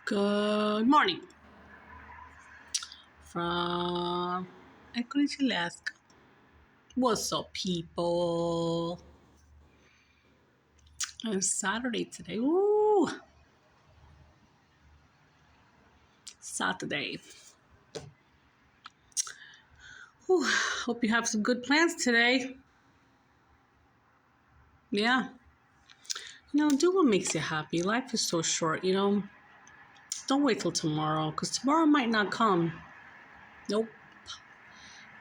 Good morning from Anchorage, Alaska. What's up, people? It's Saturday today. Ooh, Saturday. Ooh, hope you have some good plans today. Yeah. Do what makes you happy. Life is so short, Don't wait till tomorrow, because tomorrow might not come. Nope.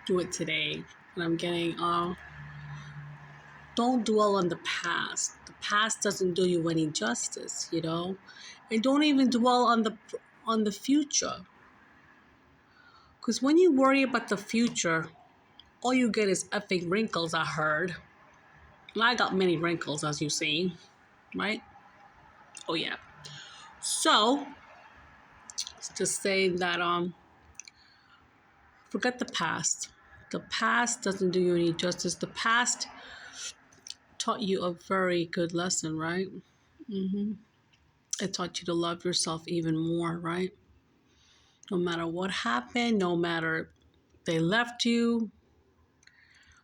Do it today. And I'm getting, don't dwell on the past. The past doesn't do you any justice, And don't even dwell on the future. Because when you worry about the future, all you get is effing wrinkles, I heard. And I got many wrinkles, as you see, right? Oh, yeah. So, just say that, forget the past. The past doesn't do you any justice. The past taught you a very good lesson, right? It taught you to love yourself even more, right? No matter what happened, no matter they left you,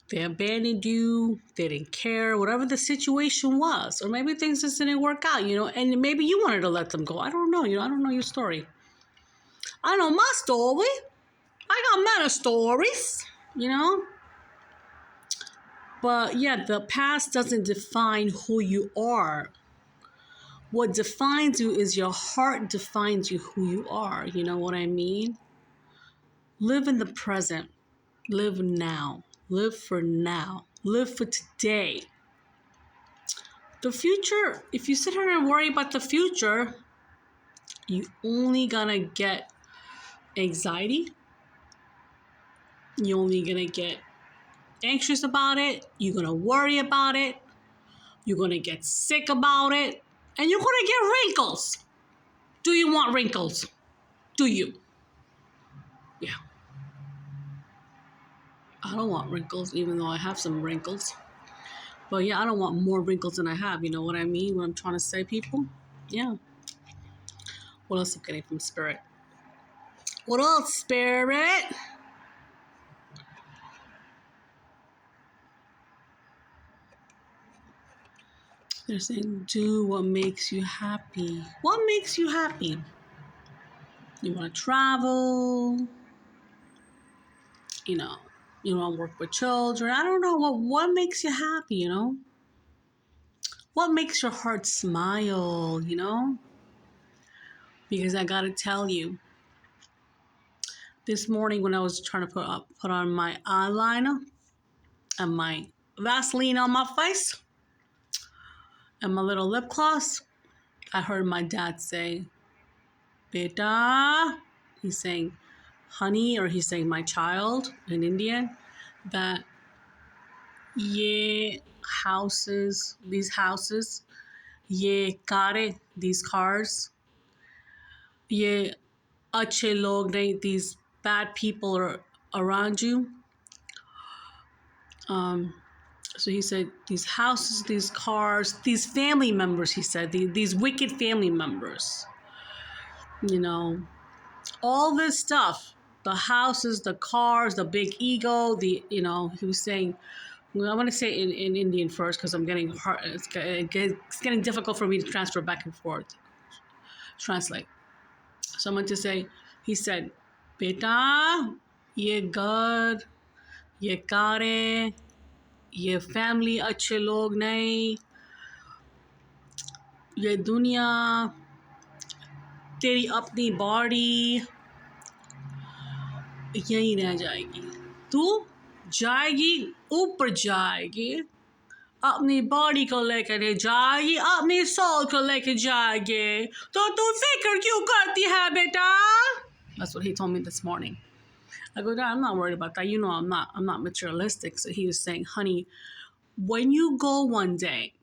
they abandoned you, they didn't care, whatever the situation was. Or maybe things just didn't work out, and maybe you wanted to let them go. I don't know, I don't know your story. I know my story. I got many stories, But yeah, the past doesn't define who you are. What defines you is your heart defines you who you are. You know what I mean? Live in the present. Live now. Live for now. Live for today. The future, if you sit here and worry about the future, you only gonna get anxiety. You're only gonna get anxious about it. You're gonna worry about it. You're gonna get sick about it. And you're gonna get wrinkles. Do you want wrinkles? Do you? Yeah. I don't want wrinkles, even though I have some wrinkles. But yeah, I don't want more wrinkles than I have. You know what I mean? What I'm trying to say, people? Yeah. What else I'm getting from Spirit? What else, Spirit? They're saying, do what makes you happy. What makes you happy? You want to travel? You want to work with children? I don't know. What makes you happy, What makes your heart smile, Because I got to tell you, this morning when I was trying to put on my eyeliner and my Vaseline on my face and my little lip gloss, I heard my dad say, Beta. He's saying honey, or he's saying my child in Indian, that these houses, kare, these cars, ye ache log nahi, these bad people are around you. So he said, these houses, these cars, these family members, he said, these wicked family members, all this stuff, the houses, the cars, the big ego, he was saying, well, I want to say in Indian first because I'm getting hard. It's getting difficult for me to transfer back and forth. Translate. So I'm going to say, he said, Beta, ye God, ye kare, ye family अच्छे लोग नहीं, ये दुनिया, तेरी अपनी body यहीं रह जाएगी. तू जाएगी, ऊपर जाएगी, अपनी बॉडी को लेकर जाएगी, अपनी सोल को लेकर जाएगी. तो तू फिक्र क्यों करती है बेटा? That's what he told me this morning. I go, Dad, I'm not worried about that. I'm not materialistic. So he was saying, honey, when you go one day,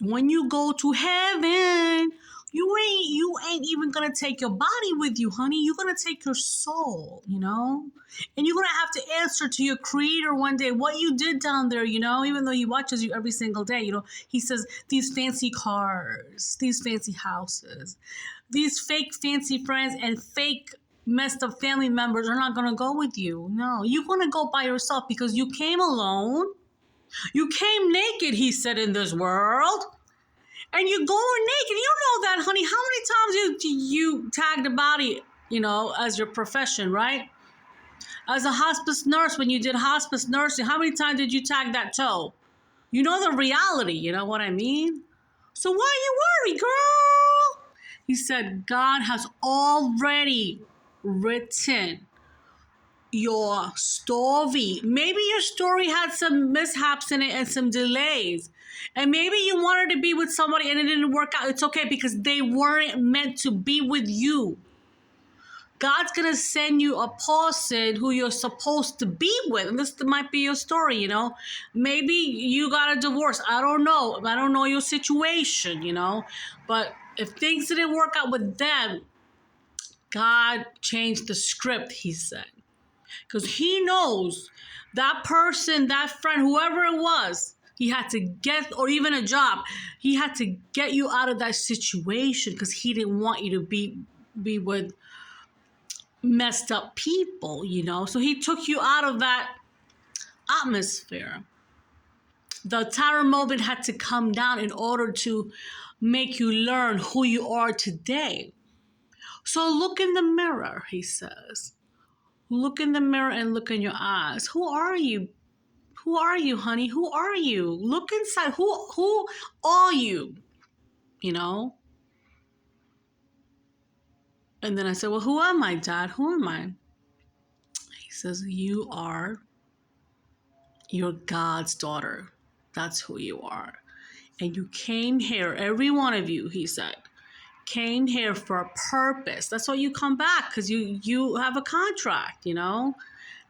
when you go to heaven, You ain't even gonna take your body with you, honey. You're gonna take your soul, and you're gonna have to answer to your creator one day what you did down there, even though he watches you every single day. He says these fancy cars, these fancy houses, these fake fancy friends and fake messed up family members are not gonna go with you. No, you're gonna go by yourself because you came alone. You came naked, he said, in this world. And you're going naked. You know that, honey. How many times you tagged a body, as your profession, right? As a hospice nurse, when you did hospice nursing, how many times did you tag that toe? You know the reality, you know what I mean? So why are you worried, girl? He said, God has already written your story. Maybe your story had some mishaps in it and some delays. And maybe you wanted to be with somebody and it didn't work out. It's okay because they weren't meant to be with you. God's going to send you a person who you're supposed to be with. And this might be your story, Maybe you got a divorce. I don't know. I don't know your situation, But if things didn't work out with them, God changed the script, he said. Because he knows that person, that friend, whoever it was, he had to get, or even a job, he had to get you out of that situation because he didn't want you to be with messed up people, So he took you out of that atmosphere. The tower moment had to come down in order to make you learn who you are today. So look in the mirror, he says. Look in the mirror and look in your eyes. Who are you? Who are you, honey? Who are you? Look inside. Who are you? And then I said, well, who am I, Dad? Who am I? He says, you are your God's daughter. That's who you are. And you came here, every one of you, he said, came here for a purpose. That's why you come back, because you have a contract,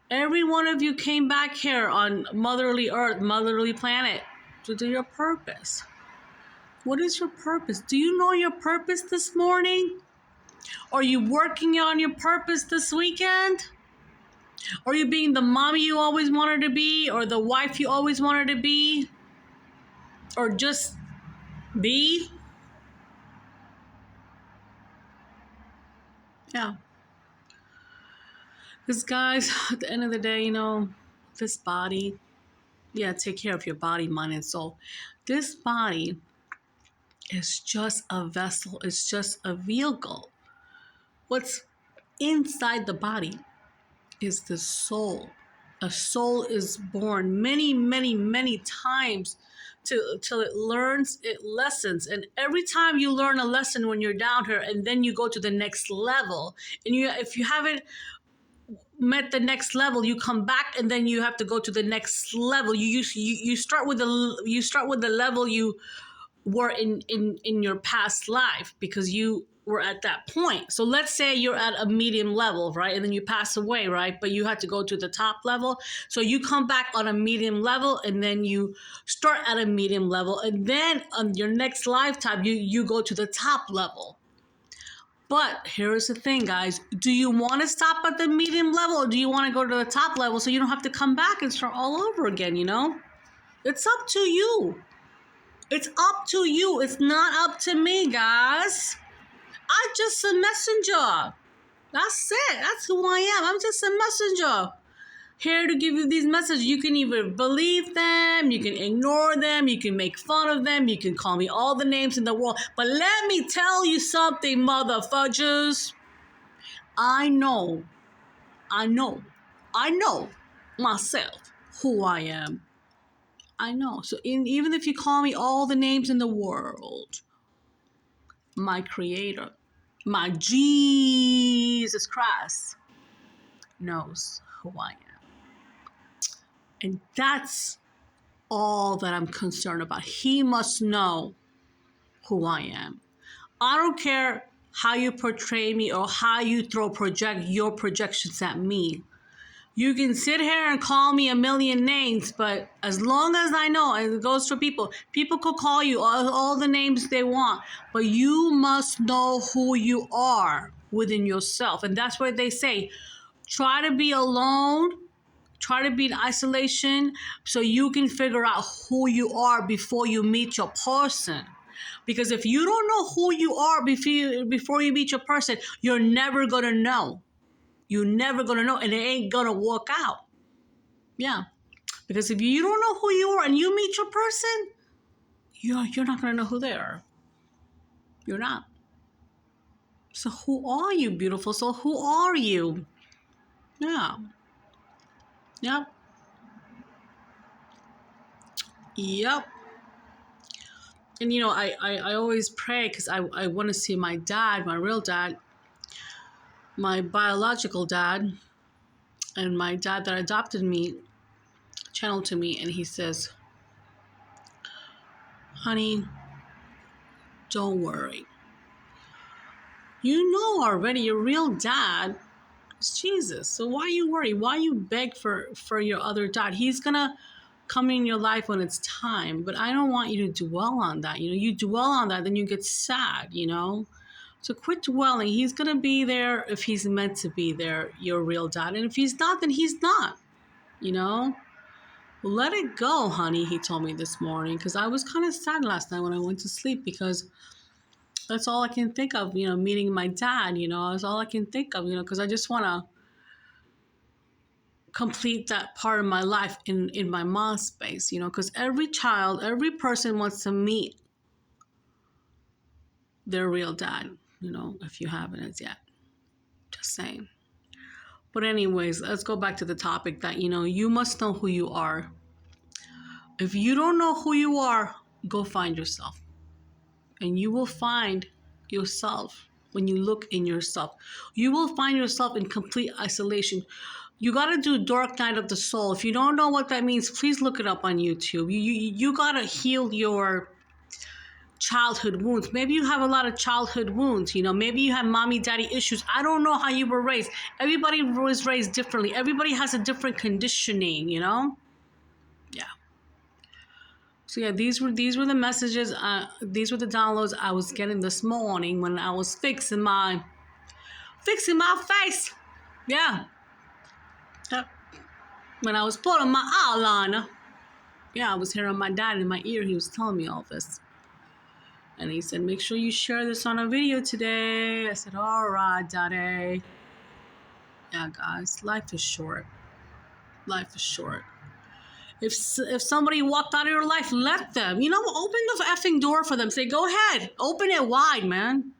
Every one of you came back here on motherly earth, motherly planet to do your purpose. What is your purpose? Do you know your purpose this morning? Are you working on your purpose this weekend? Are you being the mommy you always wanted to be, or the wife you always wanted to be? Or just be? Yeah. Because guys, at the end of the day, this body, take care of your body, mind, and soul. This body is just a vessel. It's just a vehicle. What's inside the body is the soul. A soul is born many, many, many times till it learns, it lessons. And every time you learn a lesson when you're down here, and then you go to the next level, and if you haven't met the next level, you come back and then you have to go to the next level. You start with the level you were in your past life, because you were at that point. So let's say you're at a medium level, right? And then you pass away, right? But you had to go to the top level. So you come back on a medium level, and then you start at a medium level, and then on your next lifetime, you go to the top level. But here's the thing, guys. Do you want to stop at the medium level, or do you want to go to the top level so you don't have to come back and start all over again, It's up to you. It's up to you. It's not up to me, guys. I'm just a messenger. That's it. That's who I am. I'm just a messenger. Here to give you these messages. You can either believe them, you can ignore them, you can make fun of them, you can call me all the names in the world. But let me tell you something, motherfudgers. I know myself who I am. I know. So even if you call me all the names in the world, my creator, my Jesus Christ knows who I am. And that's all that I'm concerned about. He must know who I am. I don't care how you portray me or how you project your projections at me. You can sit here and call me a million names, but as long as I know, and it goes for people, people could call you all the names they want, but you must know who you are within yourself. And that's why they say, try to be alone, try to be in isolation so you can figure out who you are before you meet your person. Because if you don't know who you are before you meet your person, you're never going to know. You're never going to know, and it ain't going to work out. Yeah. Because if you don't know who you are and you meet your person, you're not going to know who they are. You're not. So who are you, beautiful soul? Who are you? Yeah. Yep. Yep. And I always pray because I want to see my dad, my real dad, my biological dad, and my dad that adopted me, channeled to me, and he says, honey, don't worry. You know already your real dad is Jesus. So why you worry? Why you beg for your other dad? He's going to come in your life when it's time. But I don't want you to dwell on that. You dwell on that, then you get sad, So quit dwelling. He's going to be there if he's meant to be there, your real dad. And if he's not, then he's not, Let it go, honey, he told me this morning. Because I was kind of sad last night when I went to sleep because that's all I can think of, meeting my dad, That's all I can think of, because I just want to complete that part of my life in my mom's space, because every child, every person wants to meet their real dad, if you haven't as yet. Just saying. But anyways, let's go back to the topic that, you must know who you are. If you don't know who you are, go find yourself. And you will find yourself when you look in yourself. You will find yourself in complete isolation. You got to do Dark Night of the Soul. If you don't know what that means, please look it up on YouTube. You got to heal your childhood wounds. Maybe you have a lot of childhood wounds. Maybe you have mommy, daddy issues. I don't know how you were raised. Everybody was raised differently. Everybody has a different conditioning, Yeah. So yeah, these were the messages. These were the downloads I was getting this morning when I was fixing my face. Yeah. Yep. When I was putting my eyeliner. Yeah, I was hearing my dad in my ear. He was telling me all this. And he said, make sure you share this on a video today. I said, all right, daddy. Yeah, guys, life is short. Life is short. If somebody walked out of your life, let them. Open the effing door for them. Say, go ahead. Open it wide, man.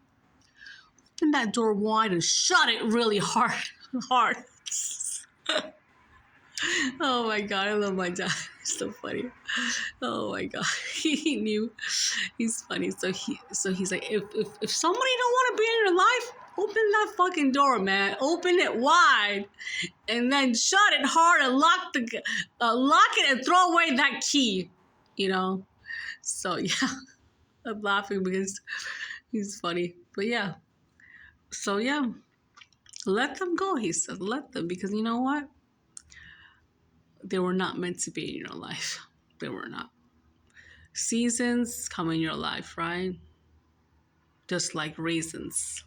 Open that door wide and shut it really hard. Hard. Oh, my God. I love my dad. He's so funny. Oh, my God. He knew. He's funny. So he's like, if somebody don't want to be in your life, open that fucking door, man. Open it wide, and then shut it hard and lock it and throw away that key. So yeah, I'm laughing because he's funny. But yeah, so yeah, let them go. He says, let them, because you know what? They were not meant to be in your life. They were not. Seasons come in your life, right? Just like reasons.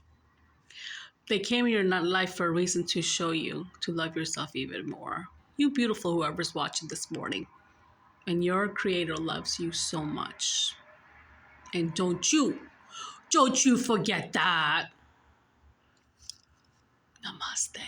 They came in your life for a reason to show you to love yourself even more. You beautiful whoever's watching this morning. And your creator loves you so much. And don't you forget that. Namaste.